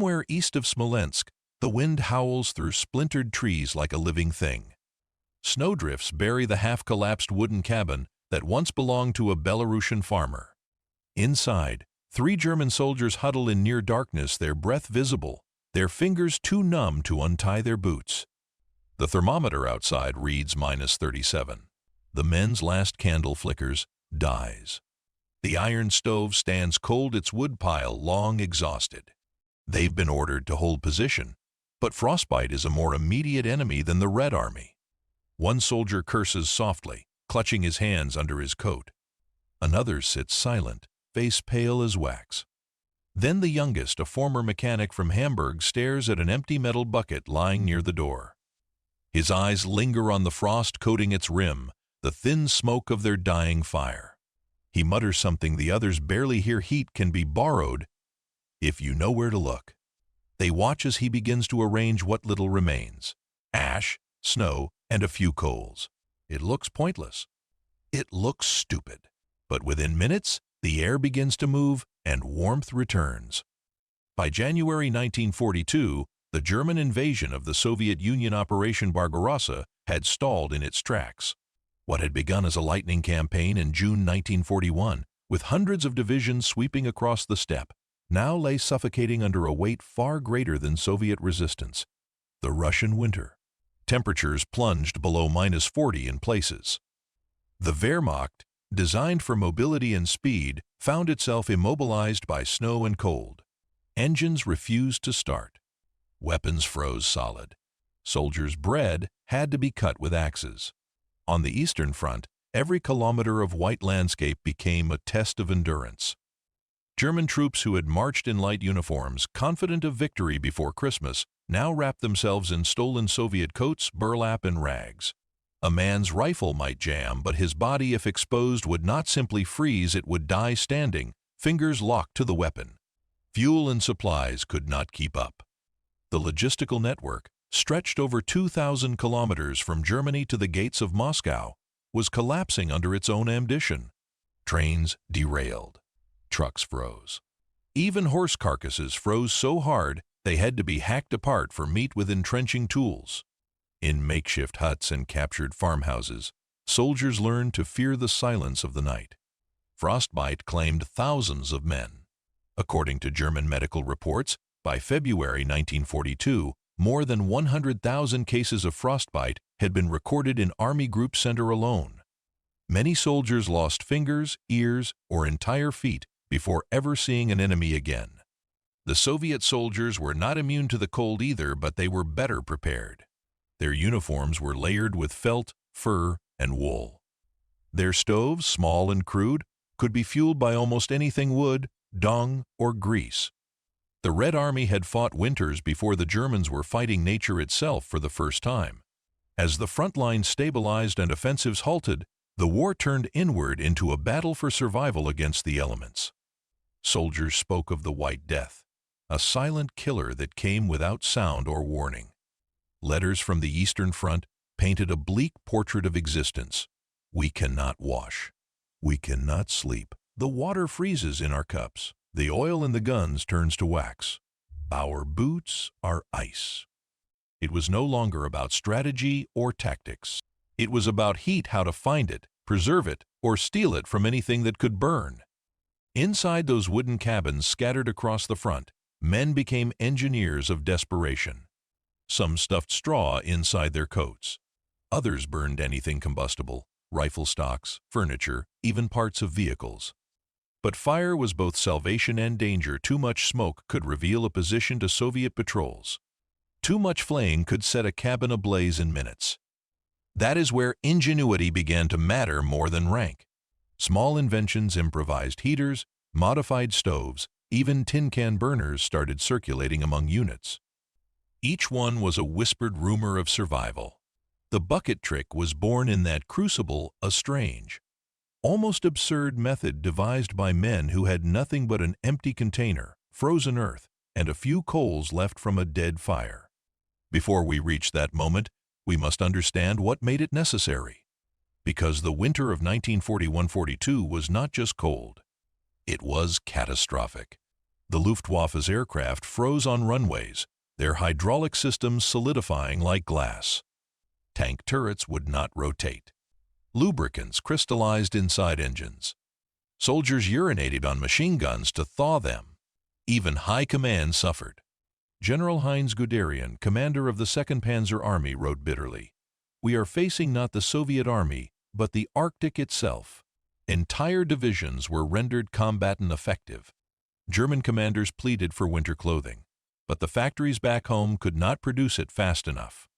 Somewhere east of Smolensk, the wind howls through splintered trees like a living thing. Snowdrifts bury the half-collapsed wooden cabin that once belonged to a Belarusian farmer. Inside, 3 German soldiers huddle in near darkness, their breath visible, their fingers too numb to untie their boots. The thermometer outside reads -37. The men's last candle flickers, dies. The iron stove stands cold, its wood pile long exhausted. They've been ordered to hold position, but frostbite is a more immediate enemy than the Red Army. One soldier curses softly, clutching his hands under his coat. Another sits silent, face pale as wax. Then the youngest, a former mechanic from Hamburg, stares at an empty metal bucket lying near the door. His eyes linger on the frost coating its rim, the thin smoke of their dying fire. He mutters something the others barely hear. Heat can be borrowed if you know where to look. They watch as he begins to arrange what little remains: ash, snow, and a few coals. It looks pointless. It looks stupid. But within minutes, the air begins to move and warmth returns. By January 1942, the German invasion of the Soviet Union, Operation Barbarossa, had stalled in its tracks. What had begun as a lightning campaign in June 1941, with hundreds of divisions sweeping across the steppe, now lay suffocating under a weight far greater than Soviet resistance: the Russian winter. Temperatures plunged below -40 in places. The Wehrmacht, designed for mobility and speed, found itself immobilized by snow and cold. Engines refused to start. Weapons froze solid. Soldiers' bread had to be cut with axes. On the Eastern Front, every kilometer of white landscape became a test of endurance. German troops who had marched in light uniforms, confident of victory before Christmas, now wrapped themselves in stolen Soviet coats, burlap, and rags. A man's rifle might jam, but his body, if exposed, would not simply freeze, it would die standing, fingers locked to the weapon. Fuel and supplies could not keep up. The logistical network, stretched over 2,000 kilometers from Germany to the gates of Moscow, was collapsing under its own ambition. Trains derailed. Trucks froze. Even horse carcasses froze so hard they had to be hacked apart for meat with entrenching tools. In makeshift huts and captured farmhouses, soldiers learned to fear the silence of the night. Frostbite claimed thousands of men. According to German medical reports, by February 1942, more than 100,000 cases of frostbite had been recorded in Army Group Center alone. Many soldiers lost fingers, ears, or entire feet before ever seeing an enemy again. The Soviet soldiers were not immune to the cold either, but they were better prepared. Their uniforms were layered with felt, fur, and wool. Their stoves, small and crude, could be fueled by almost anything: wood, dung, or grease. The Red Army had fought winters before the Germans were fighting nature itself for the first time. As the front lines stabilized and offensives halted, the war turned inward into a battle for survival against the elements. Soldiers spoke of the White Death, a silent killer that came without sound or warning. Letters from the Eastern Front painted a bleak portrait of existence. We cannot wash. We cannot sleep. The water freezes in our cups. The oil in the guns turns to wax. Our boots are ice. It was no longer about strategy or tactics. It was about heat, how to find it, preserve it, or steal it from anything that could burn. Inside those wooden cabins scattered across the front, men became engineers of desperation. Some stuffed straw inside their coats. Others burned anything combustible: rifle stocks, furniture, even parts of vehicles. But fire was both salvation and danger. Too much smoke could reveal a position to Soviet patrols. Too much flame could set a cabin ablaze in minutes. That is where ingenuity began to matter more than rank. Small inventions, improvised heaters, modified stoves, even tin can burners started circulating among units. Each one was a whispered rumor of survival. The bucket trick was born in that crucible, a strange, almost absurd method devised by men who had nothing but an empty container, frozen earth, and a few coals left from a dead fire. Before we reach that moment, we must understand what made it necessary. Because the winter of 1941-42 was not just cold. It was catastrophic. The Luftwaffe's aircraft froze on runways, their hydraulic systems solidifying like glass. Tank turrets would not rotate. Lubricants crystallized inside engines. Soldiers urinated on machine guns to thaw them. Even high command suffered. General Heinz Guderian, commander of the 2nd Panzer Army, wrote bitterly, "We are facing not the Soviet Army, but the Arctic itself." Entire divisions were rendered combat ineffective. German commanders pleaded for winter clothing, but the factories back home could not produce it fast enough.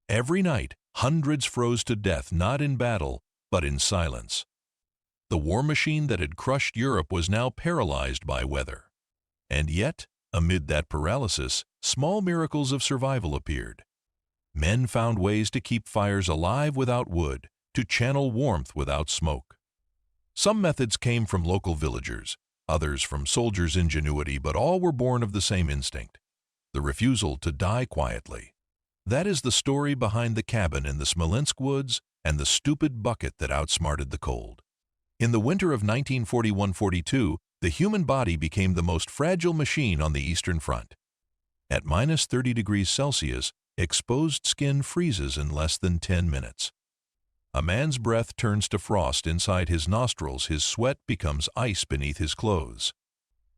Every night, hundreds froze to death not in battle, but in silence. The war machine that had crushed Europe was now paralyzed by weather. And yet, amid that paralysis, small miracles of survival appeared. Men found ways to keep fires alive without wood, to channel warmth without smoke. Some methods came from local villagers, others from soldiers' ingenuity, but all were born of the same instinct, the refusal to die quietly. That is the story behind the cabin in the Smolensk woods and the stupid bucket that outsmarted the cold. In the winter of 1941-42, the human body became the most fragile machine on the Eastern Front. At minus 30 degrees Celsius, exposed skin freezes in less than 10 minutes. A man's breath turns to frost inside his nostrils, his sweat becomes ice beneath his clothes.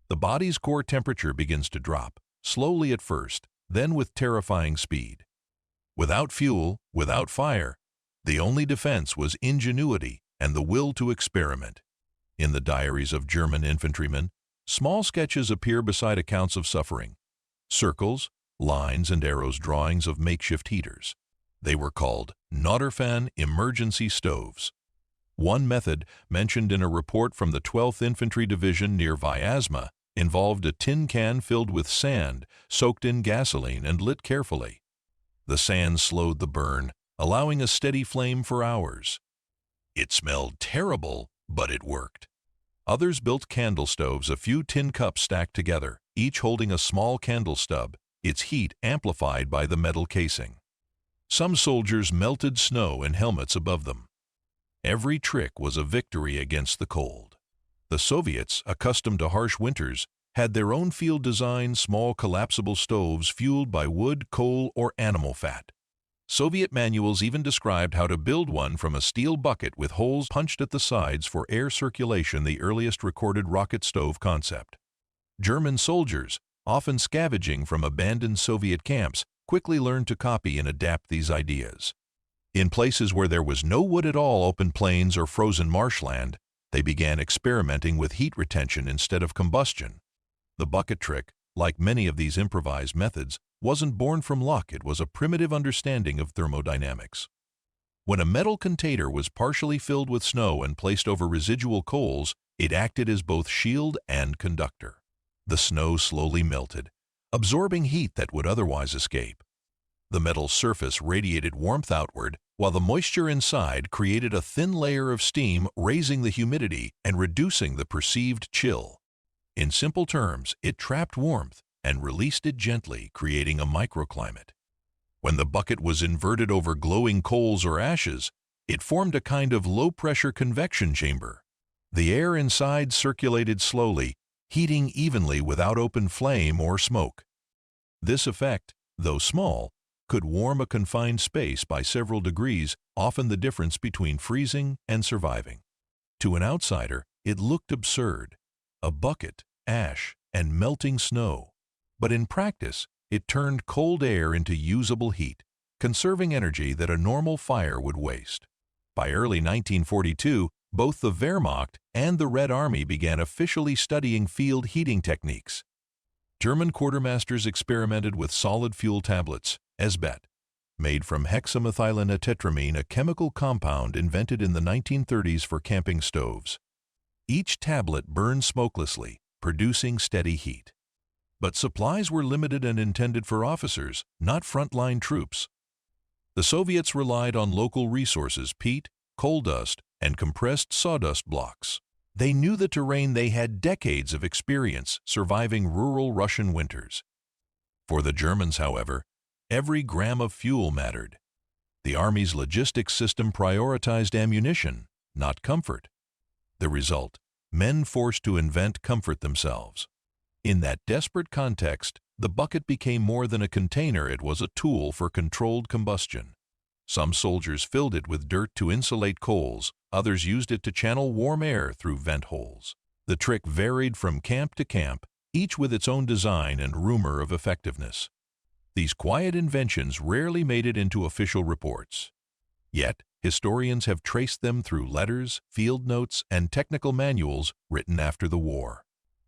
The body's core temperature begins to drop, slowly at first, then with terrifying speed. Without fuel, without fire, the only defense was ingenuity and the will to experiment. In the diaries of German infantrymen, small sketches appear beside accounts of suffering. Circles, lines, and arrows drawings of makeshift heaters. They were called Notterfan emergency stoves. One method, mentioned in a report from the 12th Infantry Division near Vyazma, involved a tin can filled with sand, soaked in gasoline and lit carefully. The sand slowed the burn, allowing a steady flame for hours. It smelled terrible, but it worked. Others built candle stoves, a few tin cups stacked together, each holding a small candle stub, its heat amplified by the metal casing. Some soldiers melted snow in helmets above them. Every trick was a victory against the cold. The Soviets, accustomed to harsh winters, had their own field-designed small collapsible stoves fueled by wood, coal, or animal fat. Soviet manuals even described how to build one from a steel bucket with holes punched at the sides for air circulation, the earliest recorded rocket stove concept. German soldiers, often scavenging from abandoned Soviet camps, quickly learned to copy and adapt these ideas. In places where there was no wood at all, open plains or frozen marshland, they began experimenting with heat retention instead of combustion. The bucket trick, like many of these improvised methods, wasn't born from luck. It was a primitive understanding of thermodynamics. When a metal container was partially filled with snow and placed over residual coals, it acted as both shield and conductor. The snow slowly melted, absorbing heat that would otherwise escape. The metal surface radiated warmth outward, while the moisture inside created a thin layer of steam, raising the humidity and reducing the perceived chill. In simple terms, it trapped warmth and released it gently, creating a microclimate. When the bucket was inverted over glowing coals or ashes, it formed a kind of low-pressure convection chamber. The air inside circulated slowly, heating evenly without open flame or smoke. This effect, though small, could warm a confined space by several degrees, often the difference between freezing and surviving. To an outsider, it looked absurd. A bucket, ash, and melting snow. But in practice, it turned cold air into usable heat, conserving energy that a normal fire would waste. By early 1942, both the Wehrmacht and the Red Army began officially studying field heating techniques. German quartermasters experimented with solid fuel tablets, Esbet, made from hexamethylene-tetramine, a chemical compound invented in the 1930s for camping stoves. Each tablet burned smokelessly, producing steady heat. But supplies were limited and intended for officers, not frontline troops. The Soviets relied on local resources, peat, coal dust, and compressed sawdust blocks. They knew the terrain. They had decades of experience surviving rural Russian winters. For the Germans, however, every gram of fuel mattered. The Army's logistics system prioritized ammunition, not comfort. The result, men forced to invent comfort themselves. In that desperate context, the bucket became more than a container, it was a tool for controlled combustion. Some soldiers filled it with dirt to insulate coals, others used it to channel warm air through vent holes. The trick varied from camp to camp, each with its own design and rumor of effectiveness. These quiet inventions rarely made it into official reports. Yet, historians have traced them through letters, field notes, and technical manuals written after the war.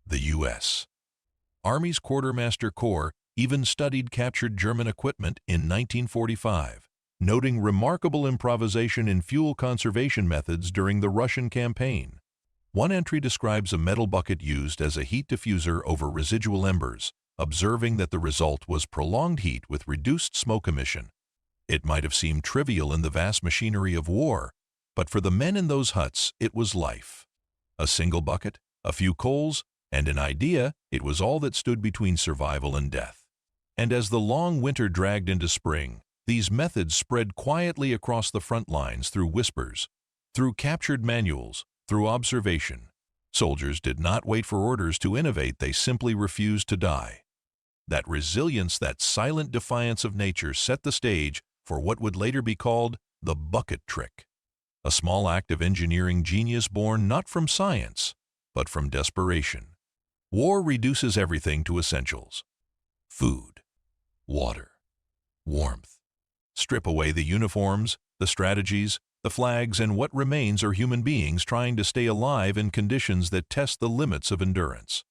The U.S. Army's Quartermaster Corps even studied captured German equipment in 1945, noting remarkable improvisation in fuel conservation methods during the Russian campaign. One entry describes a metal bucket used as a heat diffuser over residual embers, observing that the result was prolonged heat with reduced smoke emission. It might have seemed trivial in the vast machinery of war, but for the men in those huts, it was life. A single bucket, a few coals, and an idea, it was all that stood between survival and death. And as the long winter dragged into spring, these methods spread quietly across the front lines through whispers, through captured manuals, through observation. Soldiers did not wait for orders to innovate, they simply refused to die. That resilience, that silent defiance of nature set the stage for what would later be called the bucket trick, a small act of engineering genius born not from science, but from desperation. War reduces everything to essentials: food, water, warmth. Strip away the uniforms, the strategies, the flags, and what remains are human beings trying to stay alive in conditions that test the limits of endurance.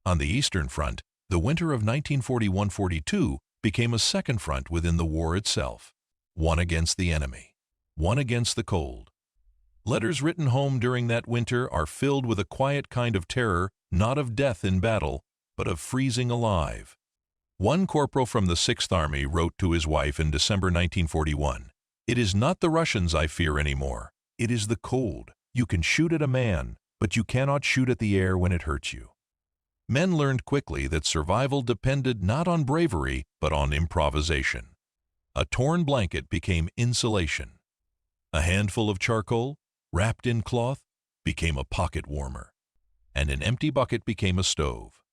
On the Eastern Front, the winter of 1941-42 became a second front within the war itself, one against the enemy, one against the cold. Letters written home during that winter are filled with a quiet kind of terror, not of death in battle, but of freezing alive. One corporal from the 6th Army wrote to his wife in December 1941, "It is not the Russians I fear anymore. It is the cold. You can shoot at a man, but you cannot shoot at the air when it hurts you." Men learned quickly that survival depended not on bravery, but on improvisation. A torn blanket became insulation. A handful of charcoal, wrapped in cloth, became a pocket warmer. And an empty bucket became a stove.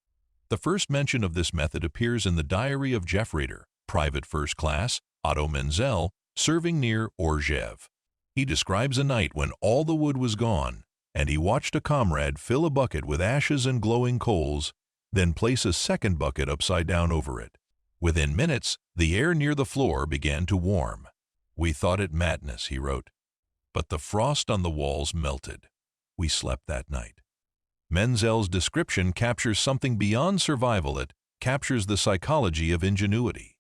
The first mention of this method appears in the diary of Jeff Rader, Private First Class Otto Menzel, serving near Orgev. He describes a night when all the wood was gone, and he watched a comrade fill a bucket with ashes and glowing coals, then place a second bucket upside down over it. Within minutes, the air near the floor began to warm. "We thought it madness," he wrote, "but the frost on the walls melted. We slept that night." Menzel's description captures something beyond survival. It captures the psychology of ingenuity.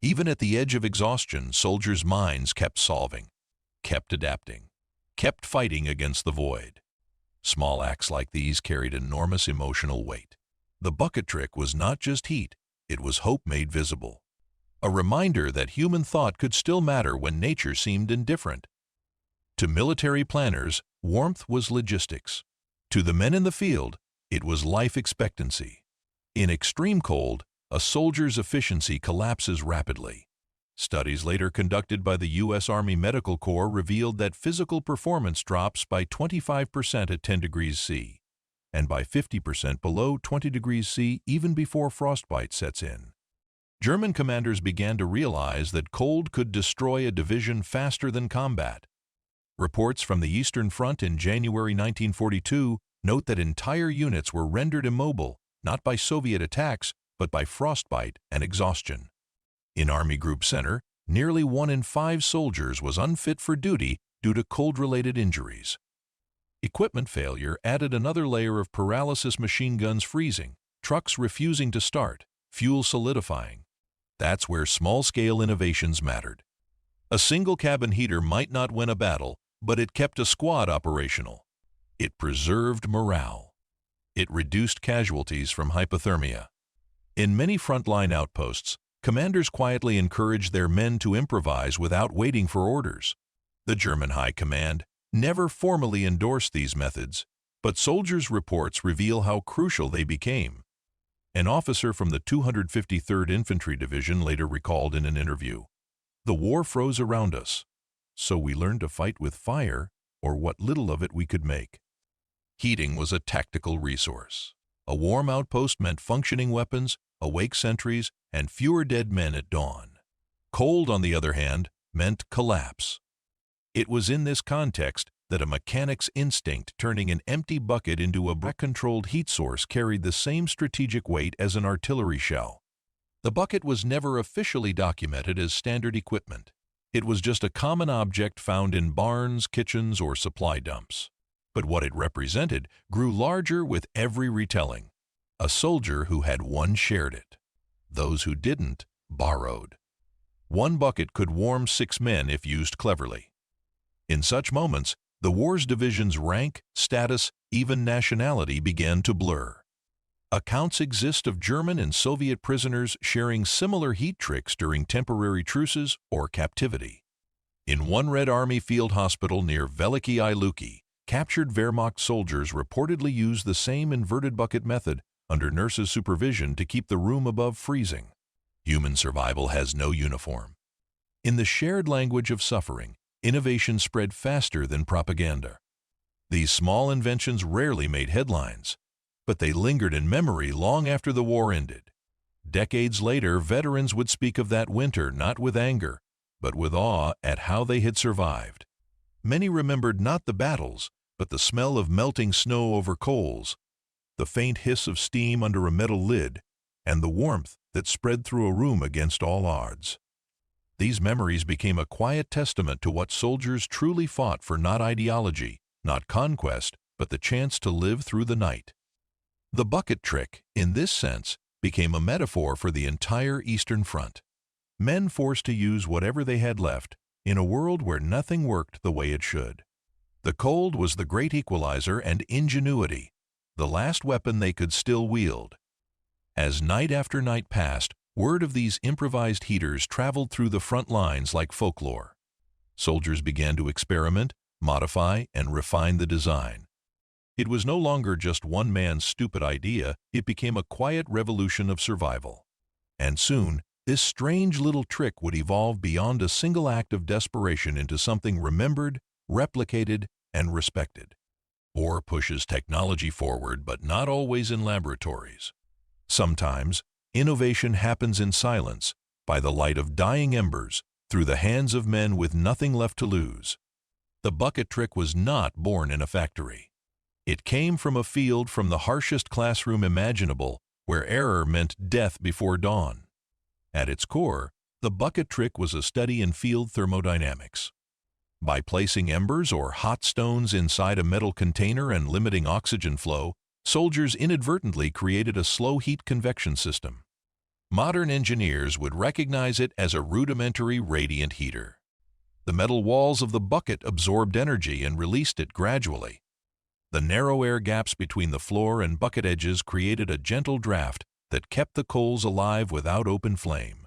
Even at the edge of exhaustion, soldiers' minds kept solving, kept adapting, kept fighting against the void. Small acts like these carried enormous emotional weight. The bucket trick was not just heat, it was hope made visible. A reminder that human thought could still matter when nature seemed indifferent. To military planners, warmth was logistics. To the men in the field, it was life expectancy. In extreme cold, a soldier's efficiency collapses rapidly. Studies later conducted by the U.S. Army Medical Corps revealed that physical performance drops by 25% at 10 degrees C, and by 50% below 20 degrees C even before frostbite sets in. German commanders began to realize that cold could destroy a division faster than combat. Reports from the Eastern Front in January 1942 note that entire units were rendered immobile, not by Soviet attacks, but by frostbite and exhaustion. In Army Group Center, nearly 1 in 5 soldiers was unfit for duty due to cold-related injuries. Equipment failure added another layer of paralysis: machine guns freezing, trucks refusing to start, fuel solidifying. That's where small-scale innovations mattered. A single cabin heater might not win a battle, but it kept a squad operational. It preserved morale. It reduced casualties from hypothermia. In many frontline outposts, commanders quietly encouraged their men to improvise without waiting for orders. The German High Command never formally endorsed these methods, but soldiers' reports reveal how crucial they became. An officer from the 253rd Infantry Division later recalled in an interview, "The war froze around us, so we learned to fight with fire or what little of it we could make." Heating was a tactical resource. A warm outpost meant functioning weapons, awake sentries, and fewer dead men at dawn. Cold, on the other hand, meant collapse. It was in this context that a mechanic's instinct turning an empty bucket into a controlled heat source carried the same strategic weight as an artillery shell. The bucket was never officially documented as standard equipment. It was just a common object found in barns, kitchens, or supply dumps. But what it represented grew larger with every retelling. A soldier who had one shared it. Those who didn't borrowed. One bucket could warm 6 men if used cleverly. In such moments, the war's division's rank, status, even nationality began to blur. Accounts exist of German and Soviet prisoners sharing similar heat tricks during temporary truces or captivity. In one Red Army field hospital near Veliki Luki, captured Wehrmacht soldiers reportedly used the same inverted bucket method under nurses' supervision to keep the room above freezing. Human survival has no uniform. In the shared language of suffering, innovation spread faster than propaganda. These small inventions rarely made headlines, but they lingered in memory long after the war ended. Decades later, veterans would speak of that winter not with anger, but with awe at how they had survived. Many remembered not the battles, but the smell of melting snow over coals, the faint hiss of steam under a metal lid, and the warmth that spread through a room against all odds. These memories became a quiet testament to what soldiers truly fought for: not ideology, not conquest, but the chance to live through the night. The bucket trick, in this sense, became a metaphor for the entire Eastern Front. Men forced to use whatever they had left in a world where nothing worked the way it should. The cold was the great equalizer, and ingenuity, the last weapon they could still wield. As night after night passed, word of these improvised heaters traveled through the front lines like folklore. Soldiers began to experiment, modify, and refine the design. It was no longer just one man's stupid idea, it became a quiet revolution of survival. And soon, this strange little trick would evolve beyond a single act of desperation into something remembered, replicated, and respected. War pushes technology forward, but not always in laboratories. Sometimes, innovation happens in silence, by the light of dying embers, through the hands of men with nothing left to lose. The bucket trick was not born in a factory. It came from a field, from the harshest classroom imaginable, where error meant death before dawn. At its core, the bucket trick was a study in field thermodynamics. By placing embers or hot stones inside a metal container and limiting oxygen flow, soldiers inadvertently created a slow heat convection system. Modern engineers would recognize it as a rudimentary radiant heater. The metal walls of the bucket absorbed energy and released it gradually. The narrow air gaps between the floor and bucket edges created a gentle draft that kept the coals alive without open flame.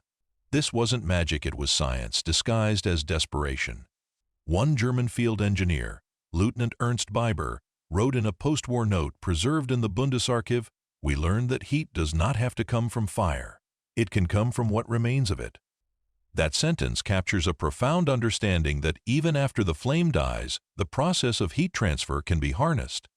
This wasn't magic, it was science disguised as desperation. One German field engineer, Lieutenant Ernst Bieber, wrote in a post-war note preserved in the Bundesarchiv, "We learned that heat does not have to come from fire. It can come from what remains of it." That sentence captures a profound understanding that even after the flame dies, the process of heat transfer can be harnessed.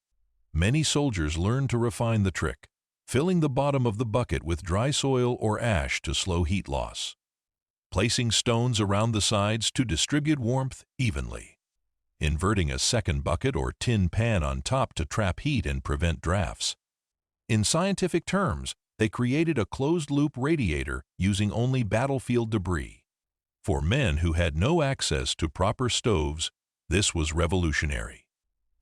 Many soldiers learned to refine the trick, filling the bottom of the bucket with dry soil or ash to slow heat loss, placing stones around the sides to distribute warmth evenly, inverting a second bucket or tin pan on top to trap heat and prevent drafts. In scientific terms, they created a closed-loop radiator using only battlefield debris. For men who had no access to proper stoves, this was revolutionary.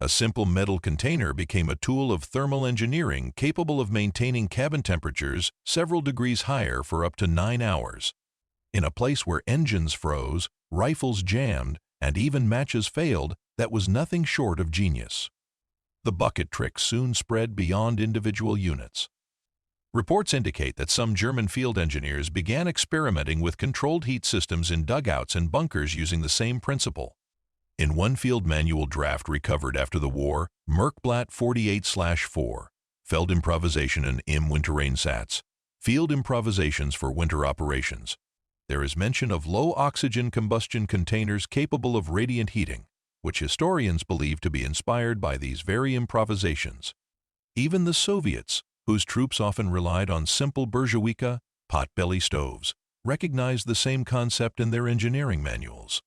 A simple metal container became a tool of thermal engineering capable of maintaining cabin temperatures several degrees higher for up to 9 hours. In a place where engines froze, rifles jammed, and even matches failed, that was nothing short of genius. The bucket trick soon spread beyond individual units. Reports indicate that some German field engineers began experimenting with controlled heat systems in dugouts and bunkers using the same principle. In one field manual draft recovered after the war, Merkblatt 48/4, Feldimprovisation im Wintereinsatz, Field Improvisations for Winter Operations, there is mention of low-oxygen combustion containers capable of radiant heating, which historians believe to be inspired by these very improvisations. Even the Soviets, whose troops often relied on simple Burzhowika pot-belly stoves, recognized the same concept in their engineering manuals.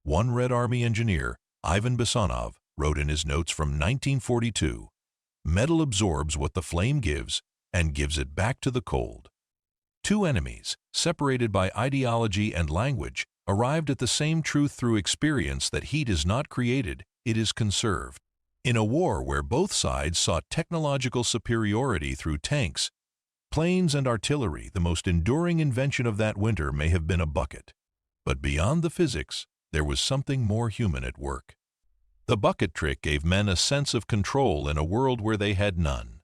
One Red Army engineer, Ivan Bassanov, wrote in his notes from 1942, "Metal absorbs what the flame gives and gives it back to the cold." Two enemies, separated by ideology and language, arrived at the same truth through experience that heat is not created, it is conserved. In a war where both sides sought technological superiority through tanks, planes, and artillery, the most enduring invention of that winter may have been a bucket. But beyond the physics, there was something more human at work. The bucket trick gave men a sense of control in a world where they had none.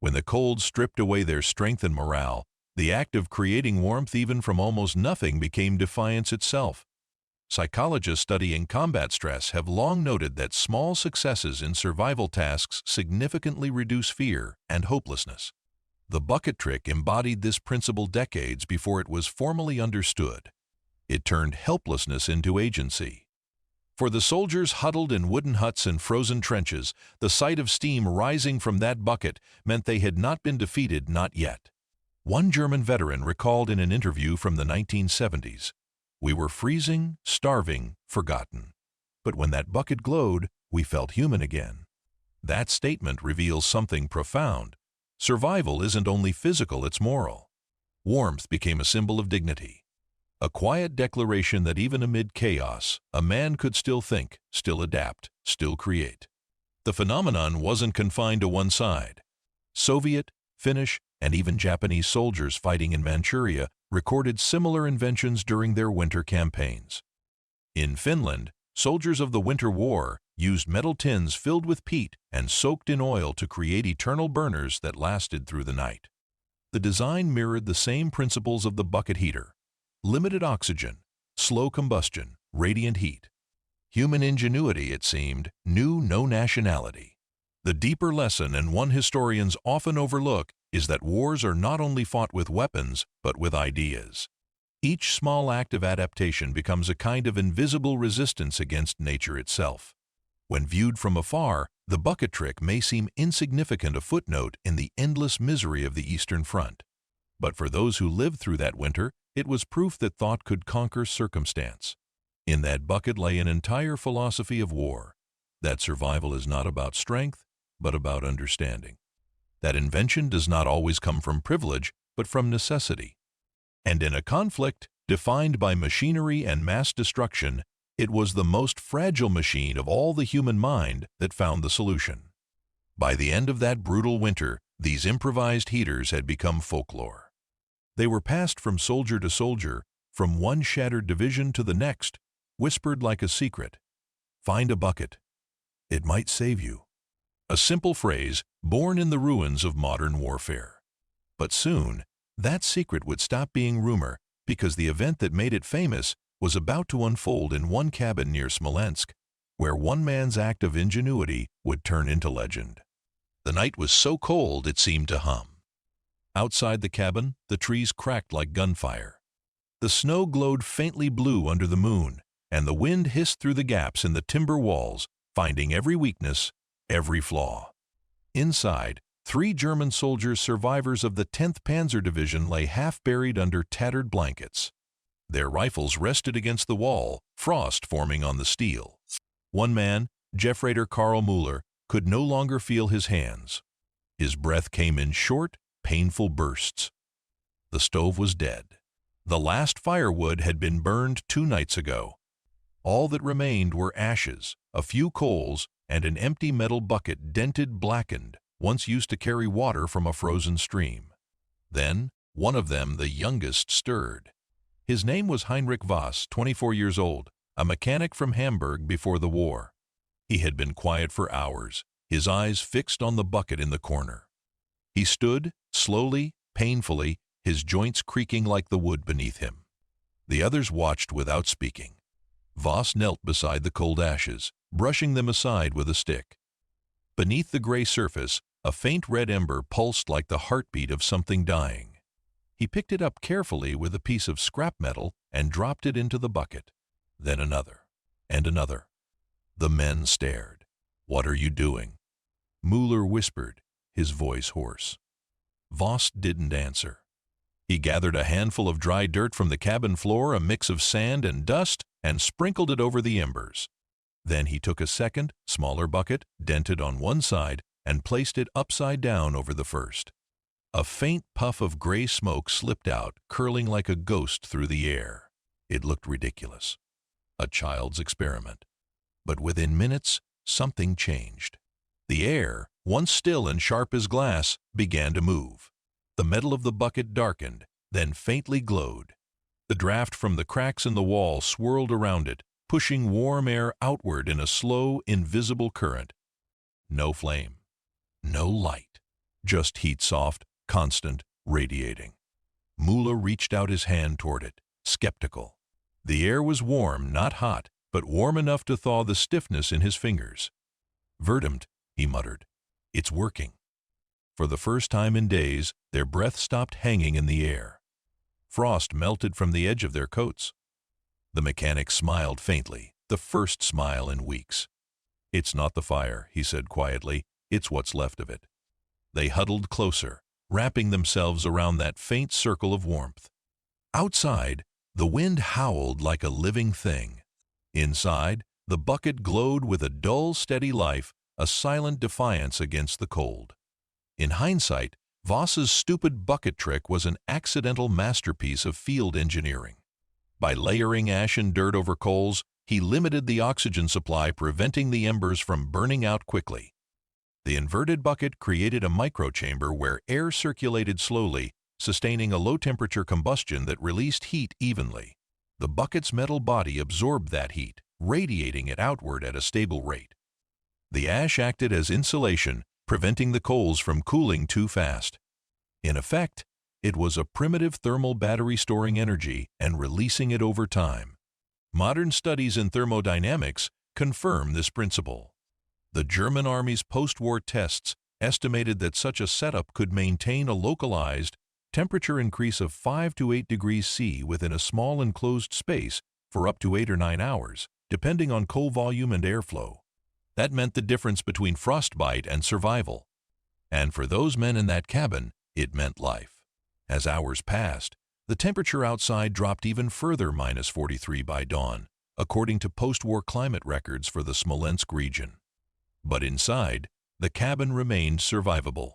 When the cold stripped away their strength and morale, the act of creating warmth even from almost nothing became defiance itself. Psychologists studying combat stress have long noted that small successes in survival tasks significantly reduce fear and hopelessness. The bucket trick embodied this principle decades before it was formally understood. It turned helplessness into agency. For the soldiers huddled in wooden huts and frozen trenches, the sight of steam rising from that bucket meant they had not been defeated, not yet. One German veteran recalled in an interview from the 1970s, "We were freezing, starving, forgotten. But when that bucket glowed, we felt human again." That statement reveals something profound. Survival isn't only physical, it's moral. Warmth became a symbol of dignity. A quiet declaration that even amid chaos, a man could still think, still adapt, still create. The phenomenon wasn't confined to one side. Soviet, Finnish, and even Japanese soldiers fighting in Manchuria recorded similar inventions during their winter campaigns. In Finland, soldiers of the Winter War used metal tins filled with peat and soaked in oil to create eternal burners that lasted through the night. The design mirrored the same principles of the bucket heater: limited oxygen, slow combustion, radiant heat. Human ingenuity, it seemed, knew no nationality. The deeper lesson, and one historians often overlook, is that wars are not only fought with weapons, but with ideas. Each small act of adaptation becomes a kind of invisible resistance against nature itself. When viewed from afar, the bucket trick may seem insignificant, a footnote in the endless misery of the Eastern Front. But for those who lived through that winter, it was proof that thought could conquer circumstance. In that bucket lay an entire philosophy of war, that survival is not about strength, but about understanding. That invention does not always come from privilege, but from necessity. And in a conflict defined by machinery and mass destruction, it was the most fragile machine of all the human mind that found the solution. By the end of that brutal winter, these improvised heaters had become folklore. They were passed from soldier to soldier, from one shattered division to the next, whispered like a secret. "Find a bucket. It might save you." A simple phrase born in the ruins of modern warfare. But soon, that secret would stop being rumor, because the event that made it famous was about to unfold in one cabin near Smolensk, where one man's act of ingenuity would turn into legend. The night was so cold it seemed to hum. Outside the cabin, the trees cracked like gunfire. The snow glowed faintly blue under the moon, and the wind hissed through the gaps in the timber walls, finding every weakness, every flaw. Inside, 3 German soldiers, survivors of the 10th Panzer Division, lay half-buried under tattered blankets. Their rifles rested against the wall, frost forming on the steel. One man, Jeffreiter Karl Müller, could no longer feel his hands. His breath came in short, painful bursts. The stove was dead. The last firewood had been burned 2 nights ago. All that remained were ashes, a few coals, and an empty metal bucket, dented, blackened, once used to carry water from a frozen stream. Then, one of them, the youngest, stirred. His name was Heinrich Voss, 24 years old, a mechanic from Hamburg before the war. He had been quiet for hours, his eyes fixed on the bucket in the corner. He stood, slowly, painfully, his joints creaking like the wood beneath him. The others watched without speaking. Voss knelt beside the cold ashes, brushing them aside with a stick. Beneath the gray surface, a faint red ember pulsed like the heartbeat of something dying. He picked it up carefully with a piece of scrap metal and dropped it into the bucket. Then another, and another. The men stared. "What are you doing?" Müller whispered, his voice hoarse. Voss didn't answer. He gathered a handful of dry dirt from the cabin floor, a mix of sand and dust, and sprinkled it over the embers. Then he took a second, smaller bucket, dented on one side, and placed it upside down over the first. A faint puff of gray smoke slipped out, curling like a ghost through the air. It looked ridiculous. A child's experiment. But within minutes, something changed. The air, once still and sharp as glass, began to move. The metal of the bucket darkened, then faintly glowed. The draft from the cracks in the wall swirled around it, pushing warm air outward in a slow, invisible current. No flame. No light. Just heat, soft, constant, radiating. Mula reached out his hand toward it, skeptical. The air was warm, not hot, but warm enough to thaw the stiffness in his fingers. "Verdammt," he muttered. "It's working." For the first time in days, their breath stopped hanging in the air. Frost melted from the edge of their coats. The mechanic smiled faintly, the first smile in weeks. "It's not the fire," he said quietly. "It's what's left of it." They huddled closer, wrapping themselves around that faint circle of warmth. Outside, the wind howled like a living thing. Inside, the bucket glowed with a dull, steady life, a silent defiance against the cold. In hindsight, Voss's stupid bucket trick was an accidental masterpiece of field engineering. By layering ash and dirt over coals, he limited the oxygen supply, preventing the embers from burning out quickly. The inverted bucket created a microchamber where air circulated slowly, sustaining a low-temperature combustion that released heat evenly. The bucket's metal body absorbed that heat, radiating it outward at a stable rate. The ash acted as insulation, preventing the coals from cooling too fast. In effect, it was a primitive thermal battery storing energy and releasing it over time. Modern studies in thermodynamics confirm this principle. The German Army's post-war tests estimated that such a setup could maintain a localized temperature increase of 5 to 8 degrees C within a small enclosed space for up to 8 or 9 hours, depending on coal volume and airflow. That meant the difference between frostbite and survival. And for those men in that cabin, it meant life. As hours passed, the temperature outside dropped even further, -43 by dawn, according to post-war climate records for the Smolensk region. But inside, the cabin remained survivable.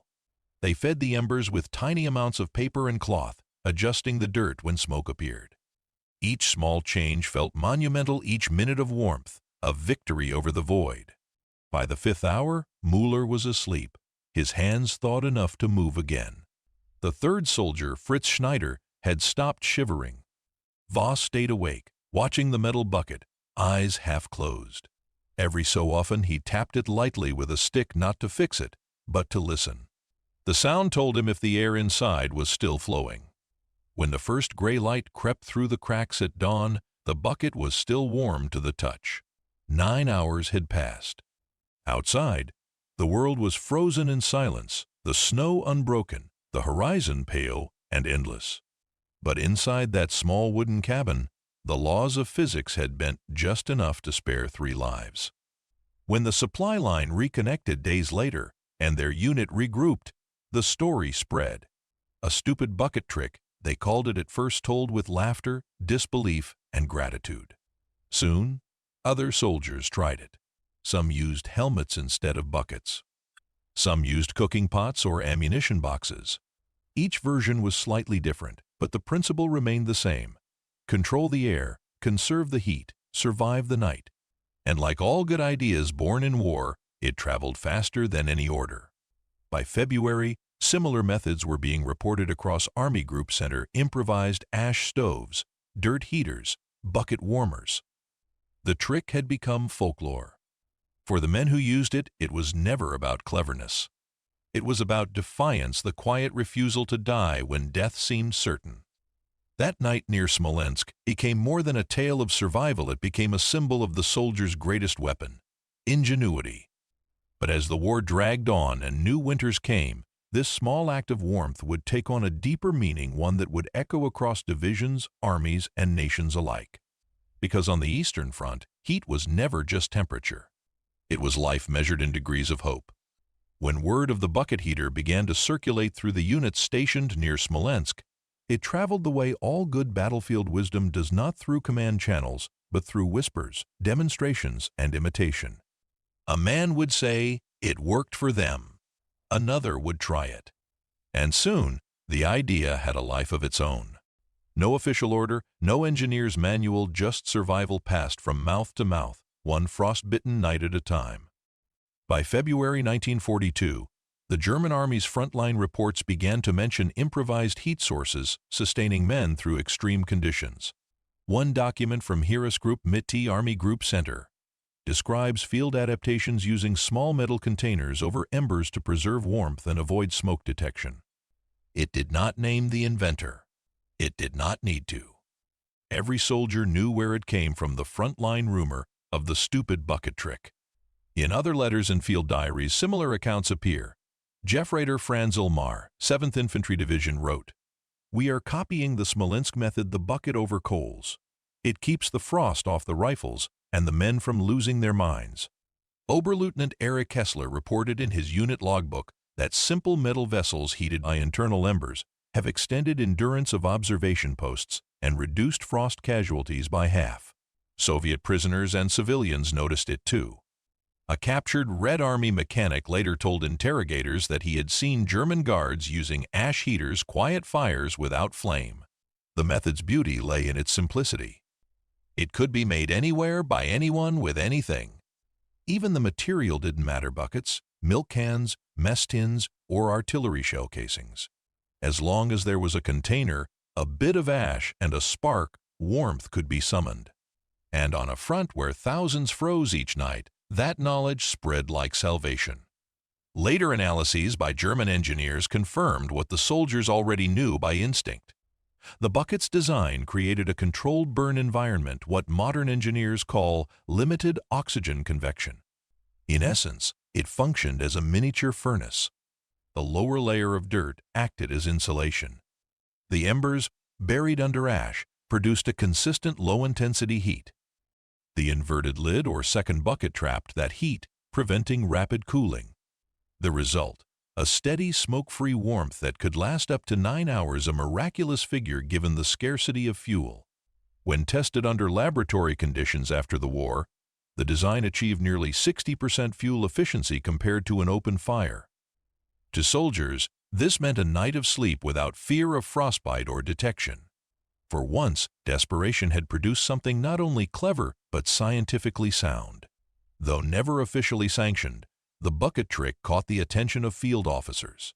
They fed the embers with tiny amounts of paper and cloth, adjusting the dirt when smoke appeared. Each small change felt monumental, each minute of warmth, a victory over the void. By the 5th hour, Müller was asleep, his hands thawed enough to move again. The third soldier, Fritz Schneider, had stopped shivering. Voss stayed awake, watching the metal bucket, eyes half closed. Every so often he tapped it lightly with a stick, not to fix it, but to listen. The sound told him if the air inside was still flowing. When the first gray light crept through the cracks at dawn, the bucket was still warm to the touch. 9 hours had passed. Outside, the world was frozen in silence, the snow unbroken, the horizon pale and endless. But inside that small wooden cabin, the laws of physics had bent just enough to spare 3 lives. When the supply line reconnected days later and their unit regrouped, the story spread. A stupid bucket trick, they called it at first, told with laughter, disbelief, and gratitude. Soon, other soldiers tried it. Some used helmets instead of buckets. Some used cooking pots or ammunition boxes. Each version was slightly different, but the principle remained the same. Control the air, conserve the heat, survive the night. And like all good ideas born in war, it traveled faster than any order. By February, similar methods were being reported across Army Group Center: improvised ash stoves, dirt heaters, bucket warmers. The trick had become folklore. For the men who used it, it was never about cleverness. It was about defiance, the quiet refusal to die when death seemed certain. That night near Smolensk became more than a tale of survival. It became a symbol of the soldier's greatest weapon, ingenuity. But as the war dragged on and new winters came, this small act of warmth would take on a deeper meaning, one that would echo across divisions, armies, and nations alike. Because on the Eastern Front, heat was never just temperature. It was life measured in degrees of hope. When word of the bucket heater began to circulate through the units stationed near Smolensk, it traveled the way all good battlefield wisdom does, not through command channels, but through whispers, demonstrations, and imitation. A man would say, "It worked for them." Another would try it. And soon, the idea had a life of its own. No official order, no engineer's manual, just survival passed from mouth to mouth, one frost-bitten night at a time. By February 1942, the German Army's frontline reports began to mention improvised heat sources sustaining men through extreme conditions. One document from Heeresgruppe Mitte Army Group Center describes field adaptations using small metal containers over embers to preserve warmth and avoid smoke detection. It did not name the inventor. It did not need to. Every soldier knew where it came from, the frontline rumor of the stupid bucket trick. In other letters and field diaries, similar accounts appear. Jeffreiter Franz Ulmar, 7th Infantry Division, wrote, "We are copying the Smolensk method, the bucket over coals. It keeps the frost off the rifles and the men from losing their minds." Oberleutnant Erich Kessler reported in his unit logbook that simple metal vessels heated by internal embers have extended endurance of observation posts and reduced frost casualties by half. Soviet prisoners and civilians noticed it too. A captured Red Army mechanic later told interrogators that he had seen German guards using ash heaters quiet fires without flame. The method's beauty lay in its simplicity. It could be made anywhere by anyone with anything. Even the material didn't matter: buckets, milk cans, mess tins, or artillery shell casings. As long as there was a container, a bit of ash, and a spark, warmth could be summoned. And on a front where thousands froze each night, that knowledge spread like salvation. Later analyses by German engineers confirmed what the soldiers already knew by instinct. The bucket's design created a controlled burn environment, what modern engineers call limited oxygen convection. In essence, it functioned as a miniature furnace. The lower layer of dirt acted as insulation. The embers, buried under ash, produced a consistent low-intensity heat. The inverted lid or second bucket trapped that heat, preventing rapid cooling. The result, a steady, smoke-free warmth that could last up to 9 hours, a miraculous figure given the scarcity of fuel. When tested under laboratory conditions after the war, the design achieved nearly 60% fuel efficiency compared to an open fire. To soldiers, this meant a night of sleep without fear of frostbite or detection. For once, desperation had produced something not only clever but scientifically sound. Though never officially sanctioned, the bucket trick caught the attention of field officers.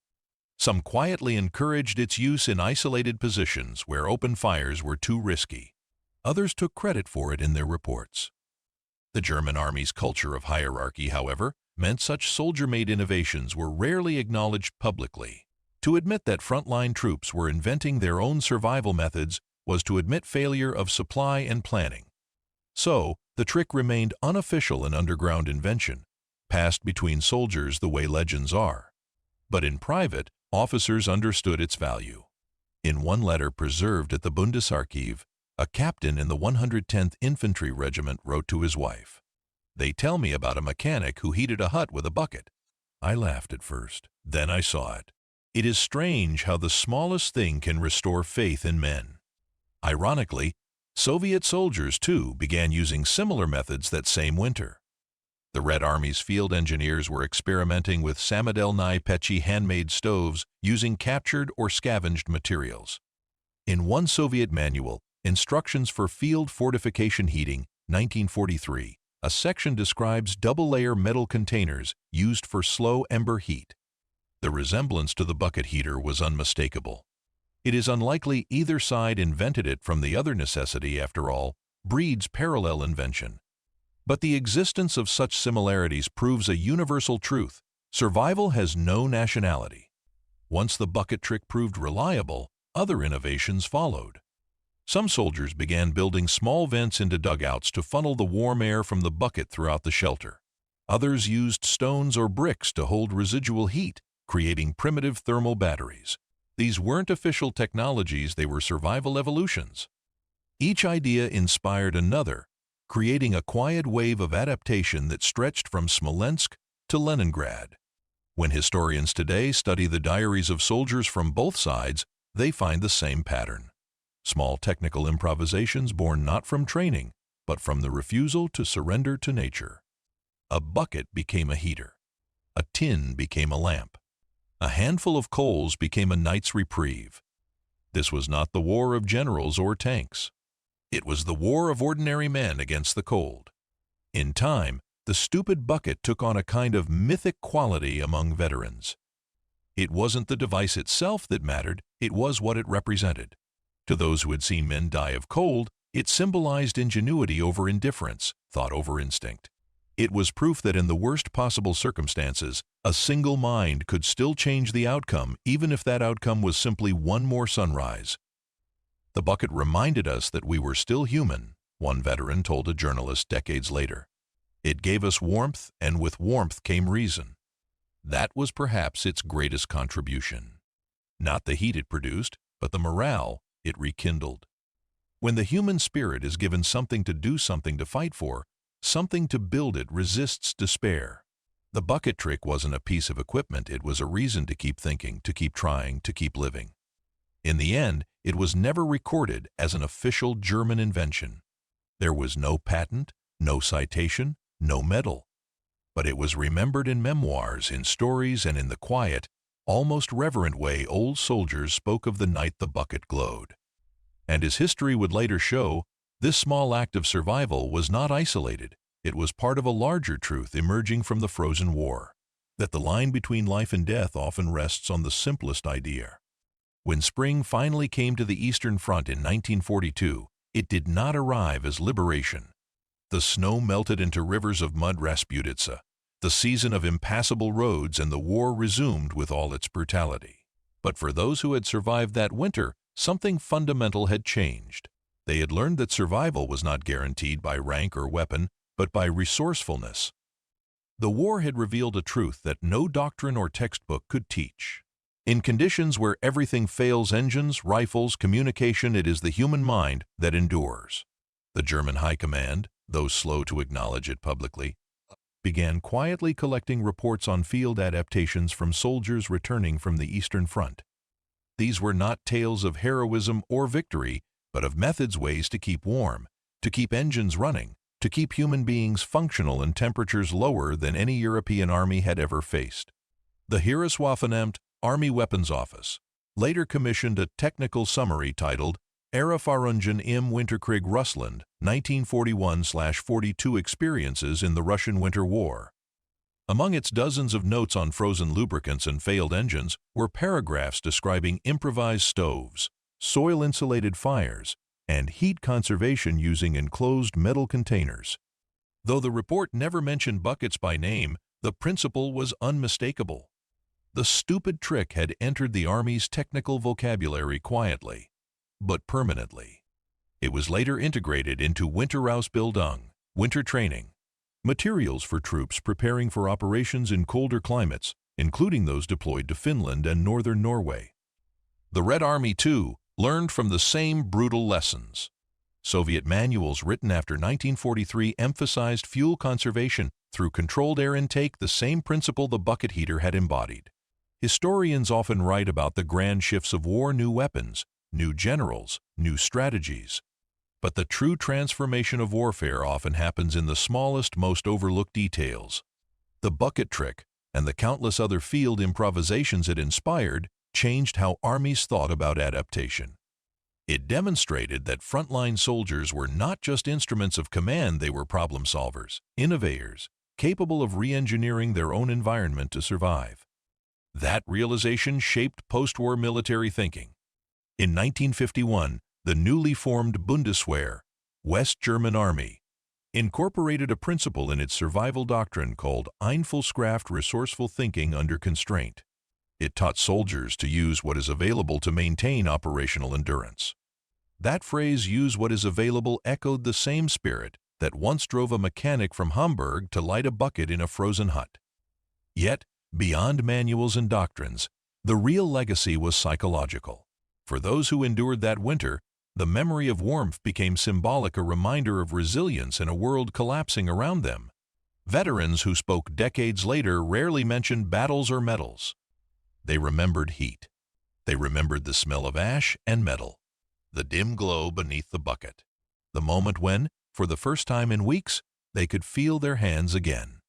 Some quietly encouraged its use in isolated positions where open fires were too risky. Others took credit for it in their reports. The German Army's culture of hierarchy, however, meant such soldier-made innovations were rarely acknowledged publicly. To admit that frontline troops were inventing their own survival methods was to admit failure of supply and planning. So, the trick remained unofficial, an underground invention, passed between soldiers the way legends are. But in private, officers understood its value. In one letter preserved at the Bundesarchiv, a captain in the 110th Infantry Regiment wrote to his wife, "They tell me about a mechanic who heated a hut with a bucket. I laughed at first, then I saw it. It is strange how the smallest thing can restore faith in men." Ironically, Soviet soldiers, too, began using similar methods that same winter. The Red Army's field engineers were experimenting with Samodelnaya Pechi handmade stoves using captured or scavenged materials. In one Soviet manual, Instructions for Field Fortification Heating, 1943, a section describes double-layer metal containers used for slow ember heat. The resemblance to the bucket heater was unmistakable. It is unlikely either side invented it from the other. Necessity, after all, breeds parallel invention. But the existence of such similarities proves a universal truth: survival has no nationality. Once the bucket trick proved reliable, other innovations followed. Some soldiers began building small vents into dugouts to funnel the warm air from the bucket throughout the shelter. Others used stones or bricks to hold residual heat, creating primitive thermal batteries. These weren't official technologies, they were survival evolutions. Each idea inspired another, creating a quiet wave of adaptation that stretched from Smolensk to Leningrad. When historians today study the diaries of soldiers from both sides, they find the same pattern. Small technical improvisations born not from training, but from the refusal to surrender to nature. A bucket became a heater. A tin became a lamp. A handful of coals became a night's reprieve. This was not the war of generals or tanks. It was the war of ordinary men against the cold. In time, the stupid bucket took on a kind of mythic quality among veterans. It wasn't the device itself that mattered, it was what it represented. To those who had seen men die of cold, it symbolized ingenuity over indifference, thought over instinct. It was proof that in the worst possible circumstances, a single mind could still change the outcome, even if that outcome was simply one more sunrise. The bucket reminded us that we were still human, one veteran told a journalist decades later. It gave us warmth, and with warmth came reason. That was perhaps its greatest contribution. Not the heat it produced, but the morale it rekindled. When the human spirit is given something to fight for, something to build, it resists despair. The bucket trick wasn't a piece of equipment, it was a reason to keep thinking, to keep trying, to keep living. In the end, it was never recorded as an official German invention. There was no patent, no citation, no medal. But it was remembered in memoirs, in stories, and in the quiet, almost reverent way old soldiers spoke of the night the bucket glowed. And as history would later show, this small act of survival was not isolated. It was part of a larger truth emerging from the frozen war, that the line between life and death often rests on the simplest idea. When spring finally came to the Eastern Front in 1942, it did not arrive as liberation. The snow melted into rivers of mud. Rasputitsa, the season of impassable roads, and the war resumed with all its brutality. But for those who had survived that winter, something fundamental had changed. They had learned that survival was not guaranteed by rank or weapon, but by resourcefulness. The war had revealed a truth that no doctrine or textbook could teach. In conditions where everything fails, engines, rifles, communication, it is the human mind that endures. The German High Command, though slow to acknowledge it publicly, began quietly collecting reports on field adaptations from soldiers returning from the Eastern Front. These were not tales of heroism or victory, but of methods, ways to keep warm, to keep engines running, to keep human beings functional in temperatures lower than any European army had ever faced. The Heereswaffenamt, Army Weapons Office, later commissioned a technical summary titled Erfahrungen im Winterkrieg Russland, 1941-42 Experiences in the Russian Winter War. Among its dozens of notes on frozen lubricants and failed engines were paragraphs describing improvised stoves, soil-insulated fires, and heat conservation using enclosed metal containers. Though the report never mentioned buckets by name, the principle was unmistakable. The stupid trick had entered the Army's technical vocabulary quietly, but permanently. It was later integrated into Winterausbildung, winter training, materials for troops preparing for operations in colder climates, including those deployed to Finland and northern Norway. The Red Army, too, learned from the same brutal lessons. Soviet manuals written after 1943 emphasized fuel conservation through controlled air intake, the same principle the bucket heater had embodied. Historians often write about the grand shifts of war, new weapons, new generals, new strategies. But the true transformation of warfare often happens in the smallest, most overlooked details. The bucket trick, and the countless other field improvisations it inspired, changed how armies thought about adaptation. It demonstrated that frontline soldiers were not just instruments of command, they were problem solvers, innovators, capable of re-engineering their own environment to survive. That realization shaped post-war military thinking. In 1951, the newly formed Bundeswehr, West German Army, incorporated a principle in its survival doctrine called Einflusskraft, resourceful thinking under constraint. It taught soldiers to use what is available to maintain operational endurance. That phrase, use what is available, echoed the same spirit that once drove a mechanic from Hamburg to light a bucket in a frozen hut. Yet, beyond manuals and doctrines, the real legacy was psychological. For those who endured that winter, the memory of warmth became symbolic, a reminder of resilience in a world collapsing around them. Veterans who spoke decades later rarely mentioned battles or medals. They remembered heat. They remembered the smell of ash and metal, the dim glow beneath the bucket, the moment when, for the first time in weeks, they could feel their hands again.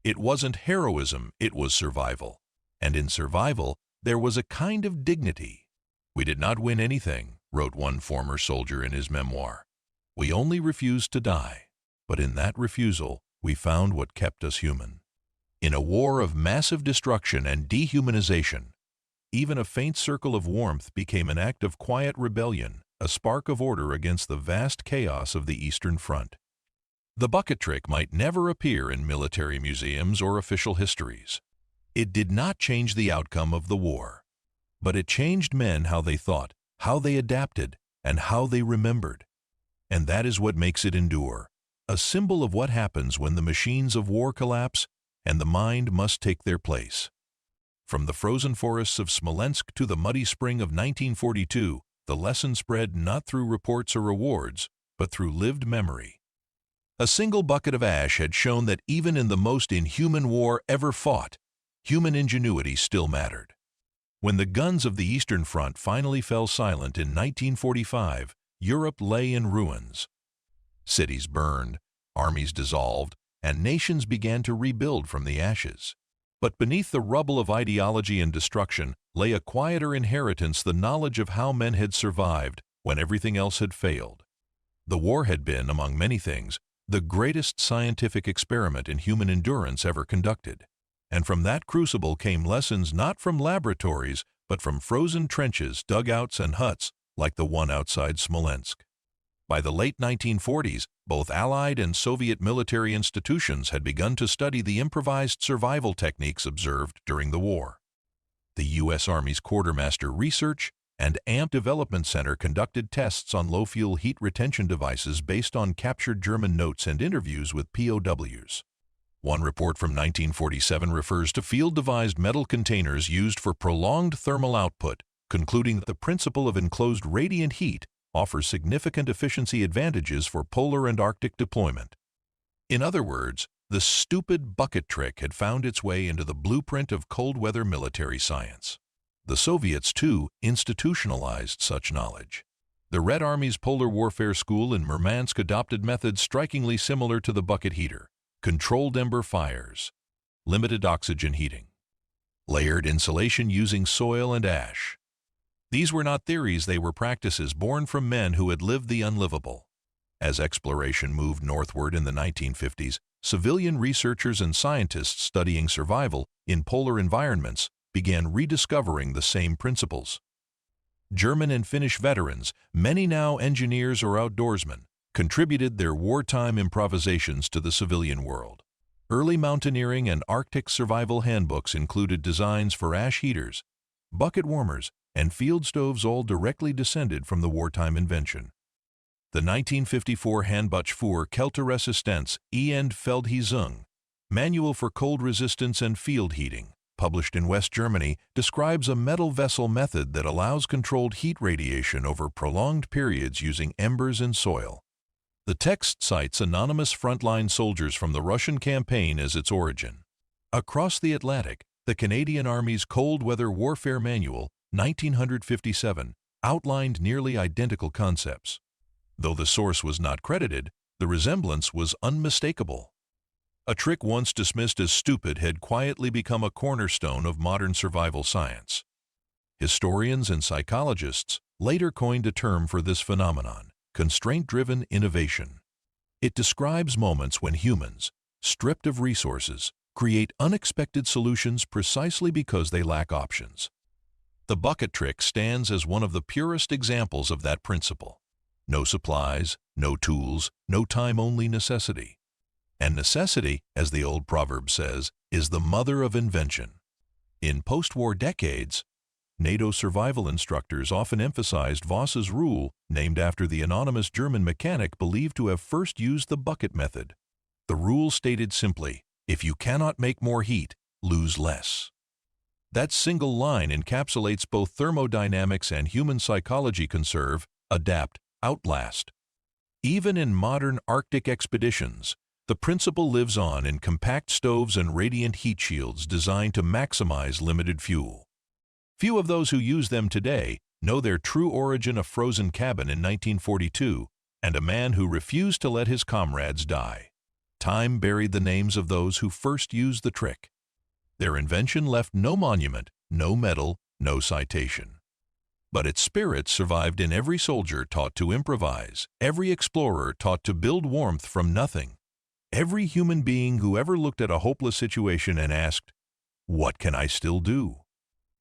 It wasn't heroism, it was survival. And in survival, there was a kind of dignity. "We did not win anything," wrote one former soldier in his memoir. "We only refused to die. But in that refusal, we found what kept us human." In a war of massive destruction and dehumanization, even a faint circle of warmth became an act of quiet rebellion, a spark of order against the vast chaos of the Eastern Front. The bucket trick might never appear in military museums or official histories. It did not change the outcome of the war, but it changed men how they thought, how they adapted, and how they remembered. And that is what makes it endure, a symbol of what happens when the machines of war collapse and the mind must take their place. From the frozen forests of Smolensk to the muddy spring of 1942, the lesson spread not through reports or awards, but through lived memory. A single bucket of ash had shown that even in the most inhuman war ever fought, human ingenuity still mattered. When the guns of the Eastern Front finally fell silent in 1945, Europe lay in ruins. Cities burned, armies dissolved, and nations began to rebuild from the ashes. But beneath the rubble of ideology and destruction lay a quieter inheritance, the knowledge of how men had survived when everything else had failed. The war had been, among many things, the greatest scientific experiment in human endurance ever conducted. And from that crucible came lessons not from laboratories, but from frozen trenches, dugouts, and huts like the one outside Smolensk. By the late 1940s, both Allied and Soviet military institutions had begun to study the improvised survival techniques observed during the war. The U.S. Army's Quartermaster Research and AMP Development Center conducted tests on low-fuel heat retention devices based on captured German notes and interviews with POWs. One report from 1947 refers to field-devised metal containers used for prolonged thermal output, concluding that the principle of enclosed radiant heat offers significant efficiency advantages for polar and Arctic deployment. In other words, the stupid bucket trick had found its way into the blueprint of cold-weather military science. The Soviets, too, institutionalized such knowledge. The Red Army's Polar Warfare School in Murmansk adopted methods strikingly similar to the bucket heater: controlled ember fires, limited oxygen heating, layered insulation using soil and ash. These were not theories, they were practices born from men who had lived the unlivable. As exploration moved northward in the 1950s, civilian researchers and scientists studying survival in polar environments began rediscovering the same principles. German and Finnish veterans, many now engineers or outdoorsmen, contributed their wartime improvisations to the civilian world. Early mountaineering and Arctic survival handbooks included designs for ash heaters, bucket warmers, and field stoves, all directly descended from the wartime invention. The 1954 Handbuch für Kälteresistence und Feldheizung, Manual for Cold Resistance and Field Heating, published in West Germany, describes a metal vessel method that allows controlled heat radiation over prolonged periods using embers and soil. The text cites anonymous frontline soldiers from the Russian campaign as its origin. Across the Atlantic, the Canadian Army's Cold Weather Warfare Manual, 1957, outlined nearly identical concepts. Though the source was not credited, the resemblance was unmistakable. A trick once dismissed as stupid had quietly become a cornerstone of modern survival science. Historians and psychologists later coined a term for this phenomenon: constraint-driven innovation. It describes moments when humans, stripped of resources, create unexpected solutions precisely because they lack options. The bucket trick stands as one of the purest examples of that principle. No supplies, no tools, no time, only necessity. And necessity, as the old proverb says, is the mother of invention. In post-war decades, NATO survival instructors often emphasized Voss's rule, named after the anonymous German mechanic believed to have first used the bucket method. The rule stated simply, if you cannot make more heat, lose less. That single line encapsulates both thermodynamics and human psychology: conserve, adapt, outlast. Even in modern Arctic expeditions, The principle lives on in compact stoves and radiant heat shields designed to maximize limited fuel. Few of those who use them today know their true origin: a frozen cabin in 1942 and a man who refused to let his comrades die. Time buried the names of those who first used the trick. Their invention left no monument, no medal, no citation. But its spirit survived in every soldier taught to improvise, every explorer taught to build warmth from nothing, every human being who ever looked at a hopeless situation and asked, "What can I still do?"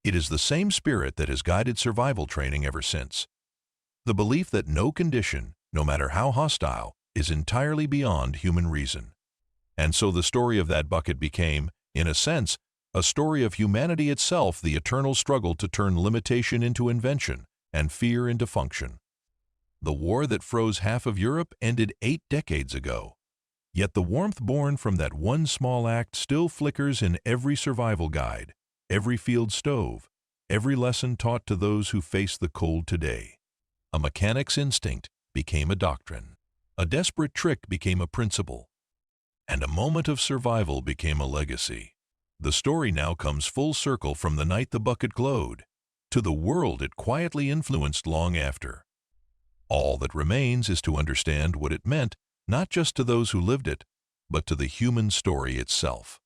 It is the same spirit that has guided survival training ever since. The belief that no condition, no matter how hostile, is entirely beyond human reason. And so the story of that bucket became, in a sense, a story of humanity itself, the eternal struggle to turn limitation into invention and fear into function. The war that froze half of Europe ended 8 decades ago. Yet the warmth born from that one small act still flickers in every survival guide, every field stove, every lesson taught to those who face the cold today. A mechanic's instinct became a doctrine. A desperate trick became a principle. And a moment of survival became a legacy. The story now comes full circle from the night the bucket glowed to the world it quietly influenced long after. All that remains is to understand what it meant, not just to those who lived it, but to the human story itself.